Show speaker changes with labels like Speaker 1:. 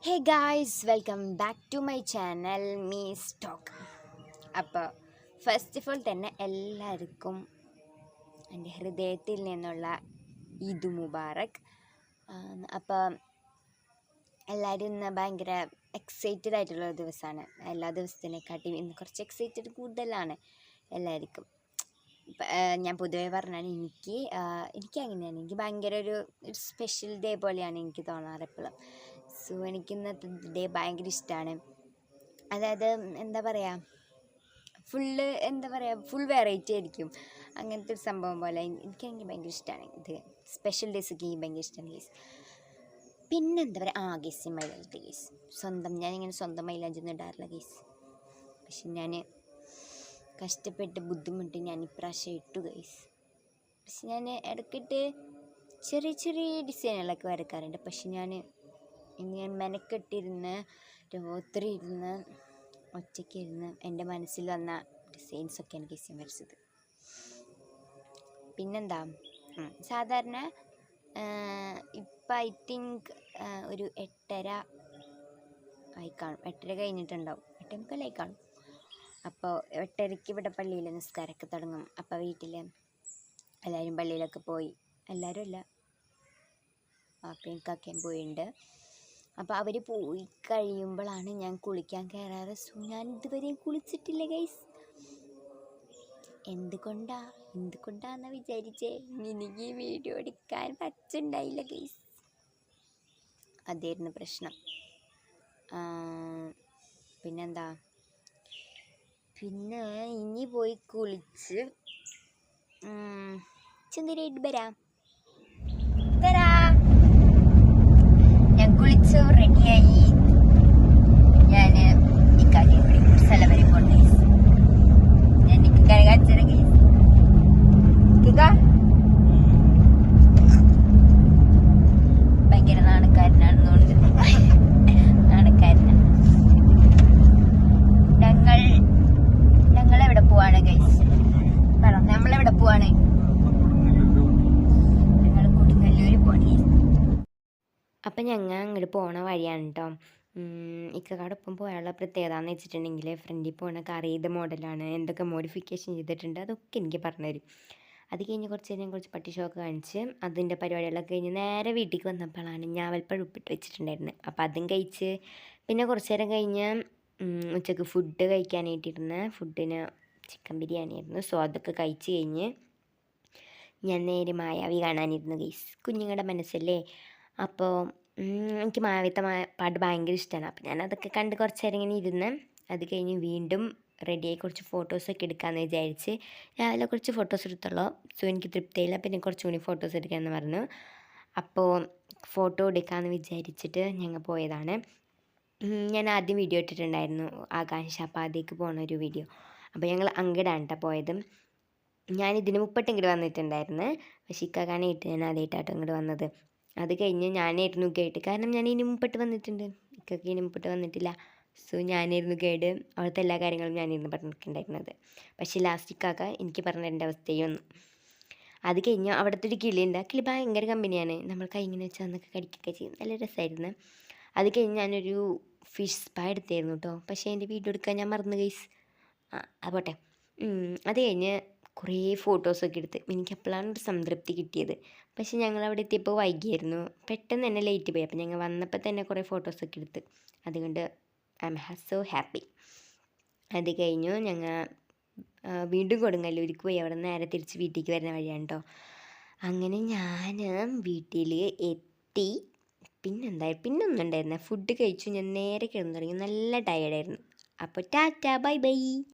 Speaker 1: Hey guys, welcome back to my channel മീസ് talk. അപ്പോൾ first of all തന്നെ എല്ലാവർക്കും എൻ്റെ ഹൃദയത്തിൽ നിന്നുള്ള ഈദ് മുബാറക്. അപ്പോൾ എല്ലാവരും ഇന്ന് ഭയങ്കര എക്സൈറ്റഡ് ആയിട്ടുള്ള ഒരു ദിവസമാണ്. എല്ലാ ദിവസത്തിനെക്കാട്ടിയും ഇന്ന് കുറച്ച് എക്സൈറ്റഡ് കൂടുതലാണ് എല്ലാവർക്കും. ഞാൻ പൊതുവേ പറഞ്ഞാൽ എനിക്ക് അങ്ങനെയാണ്. എനിക്ക് ഭയങ്കര ഒരു സ്പെഷ്യൽ ഡേ പോലെയാണ് എനിക്ക് തോന്നാറ് എപ്പോഴും. സോ എനിക്ക് ഇന്നത്തെ ഡേ ഭയങ്കര ഇഷ്ടമാണ്. അതായത് ഫുൾ വെറൈറ്റി ആയിരിക്കും. അങ്ങനത്തെ ഒരു സംഭവം പോലെ എനിക്ക് ഭയങ്കര ഇഷ്ടമാണ്. ഇത് സ്പെഷ്യൽ ഡേയ്സൊക്കെ എനിക്ക് ഭയങ്കര ഇഷ്ടമാണ് ഗീസ്. ഗീസ് മൈലാഞ്ചി ഗീസ് ഞാനിങ്ങനെ സ്വന്തം മൈലാഞ്ചൊന്നും ഇടാറില്ല ഗീസ്. പക്ഷെ ഞാൻ കഷ്ടപ്പെട്ട് ബുദ്ധിമുട്ടി ഞാൻ ഇപ്രാവശ്യം ഇട്ടു ഗൈസ്. പക്ഷെ ഞാൻ ഇടയ്ക്കിട്ട് ചെറിയ ചെറിയ ഡിസൈനുകളൊക്കെ വരയ്ക്കാറുണ്ട്. പക്ഷെ ഞാൻ മെനക്കെട്ടിരുന്ന് രാത്രി ഇരുന്ന് ഒറ്റയ്ക്കിരുന്ന് എൻ്റെ മനസ്സിൽ വന്ന ഡിസൈൻസൊക്കെയാണ് ഗൈസ് വരച്ചത്. പിന്നെന്താ, സാധാരണ ഇപ്പം ഐ തിങ്ക് ഒരു 8:30 ആയി കാണും. 8:30 കഴിഞ്ഞിട്ടുണ്ടാവും. 8:30 കാണും. അപ്പോൾ 8:30 ഇവിടെ പള്ളിയിൽ നിസ്കാരമൊക്കെ തുടങ്ങും. അപ്പോൾ വീട്ടിൽ എല്ലാവരും പള്ളിയിലൊക്കെ പോയി. എല്ലാവരും അല്ല, പാപ്പയും കാക്കയും പോയിട്ടുണ്ട്. അപ്പോൾ അവർ പോയി കഴിയുമ്പോഴാണ് ഞാൻ കുളിക്കാൻ കയറാറ്. സോ ഞാൻ ഇതുവരെയും കുളിച്ചിട്ടില്ല ഗൈസ്. എന്തുകൊണ്ടാന്ന് വിചാരിച്ചേ എനിക്ക് വീഡിയോ എടുക്കാൻ പറ്റുണ്ടായില്ല ഗൈസ്. അതായിരുന്നു പ്രശ്നം. പിന്നെന്താ, പിന്നെ ഇനി പോയി കുളിച്ച് ചെന്തിരായിട്ട് വരാം. ഞാൻ കുളിച്ചു റെഡിയായി. ഞാൻ ഇക്കാര്യം കൂടി സ്ഥലം വരെ പോകണ്ടേ. ഞാൻ കാണിച്ചിറങ്ങി ഭയങ്കര നാണക്കാരനാണെന്നുണ്ട്. നാണക്കാരനാണ്. ഞങ്ങളെവിടെ പോവാണ് ഗൈസ്? നമ്മളെവിടെ പോവാണ്? ഞങ്ങൾ കൊടുങ്ങല്ലൂർ പോണേ. അപ്പം ഞങ്ങൾ അങ്ങോട്ട് പോണ വഴിയാണ് കേട്ടോ. ഇക്കക്കാടൊപ്പം പോയാലുള്ള പ്രത്യേകത എന്ന് വെച്ചിട്ടുണ്ടെങ്കിൽ ഫ്രണ്ടിൽ പോണ കാർ ഏത് മോഡലാണ്, എന്തൊക്കെ മോഡിഫിക്കേഷൻ ചെയ്തിട്ടുണ്ട്, അതൊക്കെ എനിക്ക് പറഞ്ഞുതരും. അത് കഴിഞ്ഞ് കുറച്ച് നേരം കുറച്ച് പട്ടി ഷോക്ക് കാണിച്ച് അതിൻ്റെ പരിപാടികളൊക്കെ കഴിഞ്ഞ് നേരെ വീട്ടിലേക്ക് വന്നപ്പോഴാണ് ഞാവൽപ്പഴം ഉപ്പിട്ട് വെച്ചിട്ടുണ്ടായിരുന്നത്. അപ്പോൾ അതും കഴിച്ച് പിന്നെ കുറച്ച് നേരം കഴിഞ്ഞ് ഉച്ചക്ക് ഫുഡ് കഴിക്കാനായിട്ടിരുന്ന്. ഫുഡിന് ചിക്കൻ ബിരിയാണി ആയിരുന്നു. സോ അതൊക്കെ കഴിച്ച് കഴിഞ്ഞ് ഞാൻ നേരെ മായാവി കാണാനിരുന്നു ഗൈസ്. കുഞ്ഞുങ്ങളുടെ മനസ്സല്ലേ. അപ്പോൾ എനിക്ക് മായാവിത്തെ പാട്ട് ഭയങ്കര ഇഷ്ടമാണ്. അപ്പോൾ ഞാനതൊക്കെ കണ്ട് കുറച്ച് നേരം ഇങ്ങനെ ഇരുന്ന് അത് കഴിഞ്ഞ് വീണ്ടും റെഡിയായി കുറച്ച് ഫോട്ടോസൊക്കെ എടുക്കാമെന്ന് വിചാരിച്ച് രാവിലെ കുറച്ച് ഫോട്ടോസ് എടുത്തുള്ളൂ. സോ എനിക്ക് തൃപ്തിയില്ല. പിന്നെ കുറച്ചും കൂടി ഫോട്ടോസ് എടുക്കാമെന്ന് പറഞ്ഞു. അപ്പോൾ ഫോട്ടോ എടുക്കാമെന്ന് വിചാരിച്ചിട്ട് ഞങ്ങൾ പോയതാണ്. ഞാൻ ആദ്യം വീഡിയോ ഇട്ടിട്ടുണ്ടായിരുന്നു, ആകാശാപാതയ്ക്ക് പോകുന്ന ഒരു വീഡിയോ. അപ്പോൾ ഞങ്ങൾ അങ്ങടാണ് കേട്ടോ പോയത്. ഞാനിതിന് മുപ്പിട്ട് ഇങ്ങോട്ട് വന്നിട്ടുണ്ടായിരുന്നു. പക്ഷേ ഇക്കാക്കാനെ ഇട്ട് ഞാൻ ആദ്യമായിട്ടാട്ടോ ഇങ്ങോട്ട് വന്നത്. അത് കഴിഞ്ഞ് ഞാനായിരുന്നു ഗൈഡ്. കാരണം ഞാൻ ഇനി മുമ്പിട്ട് വന്നിട്ടുണ്ട്, ഇക്കൊക്കെ ഇനി മുമ്പിട്ട് വന്നിട്ടില്ല. സോ ഞാനായിരുന്നു ഗൈഡ്. അവിടുത്തെ എല്ലാ കാര്യങ്ങളും ഞാനിരുന്ന് പറഞ്ഞിട്ടുണ്ടായിരുന്നത്. പക്ഷേ ലാസ്റ്റ് ഇക്കാക്ക എനിക്ക് പറഞ്ഞ എൻ്റെ അവസ്ഥയൊന്നും. അത് കഴിഞ്ഞ് അവിടുത്തെ ഒരു കിളിയുണ്ട്. ആ കിളി ഭയങ്കര കമ്പനിയാണ്. നമ്മൾ കൈ ഇങ്ങനെ വെച്ച് അന്നൊക്കെ കടിക്കുകയൊക്കെ ചെയ്യും. നല്ല രസമായിരുന്നു. അത് കഴിഞ്ഞ് ഞാനൊരു ഫിഷ് സ്പാ എടുത്തായിരുന്നു കേട്ടോ. പക്ഷേ എൻ്റെ വീഡിയോ എടുക്കാൻ ഞാൻ മറന്നു ഗൈസ്. പോട്ടെ. അത് കഴിഞ്ഞ് കുറേ ഫോട്ടോസൊക്കെ എടുത്ത് എനിക്കപ്പോഴാണ് ഒരു സംതൃപ്തി കിട്ടിയത്. പക്ഷേ ഞങ്ങളവിടെ എത്തിയപ്പോൾ വൈകിയായിരുന്നു. പെട്ടെന്ന് തന്നെ ലേറ്റ് പോയി. അപ്പോൾ ഞങ്ങൾ വന്നപ്പോൾ തന്നെ കുറേ ഫോട്ടോസൊക്കെ എടുത്ത്. അതുകൊണ്ട് ഐ എം സോ ഹാപ്പി. അത് കഴിഞ്ഞു ഞങ്ങൾ വീണ്ടും കൊടുങ്ങല്ലൂർക്ക് പോയി. അവിടെ നേരെ തിരിച്ച് വീട്ടിലേക്ക് വരുന്ന വഴിയാണ് കേട്ടോ. അങ്ങനെ ഞാൻ വീട്ടിൽ എത്തി. പിന്നൊന്നും ഉണ്ടായിരുന്നില്ല. ഫുഡ് കഴിച്ചു. ഞാൻ നേരെ കിടന്നു തുടങ്ങി. നല്ല ടയേർഡായിരുന്നു. അപ്പോൾ ടാറ്റ ബൈ ബൈ.